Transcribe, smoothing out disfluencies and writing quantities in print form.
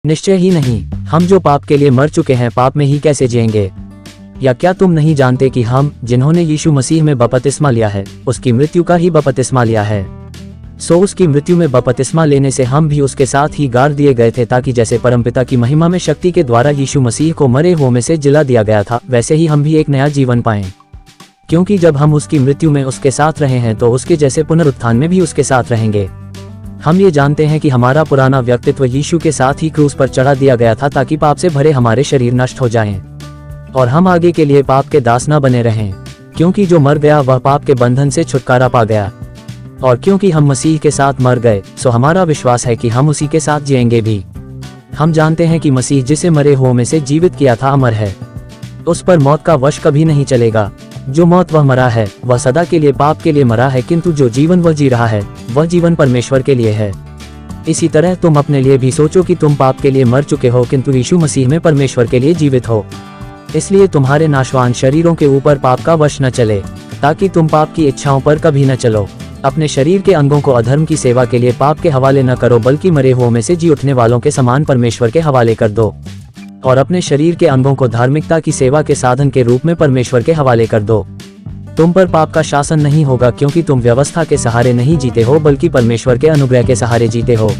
निश्चय ही नहीं। हम जो पाप के लिए मर चुके हैं, पाप में ही कैसे जिएंगे? या क्या तुम नहीं जानते कि हम जिन्होंने यीशु मसीह में बपतिस्मा लिया है, उसकी मृत्यु का ही बपतिस्मा लिया है। सो उसकी मृत्यु में बपतिस्मा लेने से हम भी उसके साथ ही गाड़ दिए गए थे, ताकि जैसे परमपिता की महिमा में शक्ति के द्वारा यीशु मसीह को मरे हुओं में से जिला दिया गया था, वैसे ही हम भी एक नया जीवन पाएं। क्योंकि जब हम उसकी मृत्यु में उसके साथ रहे हैं, तो उसके जैसे पुनरुत्थान में भी उसके साथ रहेंगे। हम ये जानते हैं कि हमारा पुराना व्यक्तित्व यीशु के साथ ही क्रूस पर चढ़ा दिया गया था, ताकि पाप से भरे हमारे शरीर नष्ट हो जाएं और हम आगे के लिए पाप के दास न बने रहें। क्योंकि जो मर गया वह पाप के बंधन से छुटकारा पा गया, और क्योंकि हम मसीह के साथ मर गए, सो हमारा विश्वास है कि हम उसी के साथ जिएंगे भी। हम जानते हैं कि मसीह जिसे मरे हुओं में से जीवित किया था अमर है, उस पर मौत का वश कभी नहीं चलेगा। जो मौत वह मरा है, वह सदा के लिए पाप के लिए मरा है, किंतु जो जीवन वह जी रहा है, वह जीवन परमेश्वर के लिए है। इसी तरह तुम अपने लिए भी सोचो कि तुम पाप के लिए मर चुके हो, किंतु यीशु मसीह में परमेश्वर के लिए जीवित हो। इसलिए तुम्हारे नाशवान शरीरों के ऊपर पाप का वश न चले, ताकि तुम पाप की इच्छाओं पर कभी न चलो। अपने शरीर के अंगों को अधर्म की सेवा के लिए पाप के हवाले न करो, बल्कि मरे हुओं में से जी उठने वालों के समान परमेश्वर के हवाले कर दो। और अपने शरीर के अंगों को धार्मिकता की सेवा के साधन के रूप में परमेश्वर के हवाले कर दो। तुम पर पाप का शासन नहीं होगा, क्योंकि तुम व्यवस्था के सहारे नहीं जीते हो, बल्कि परमेश्वर के अनुग्रह के सहारे जीते हो।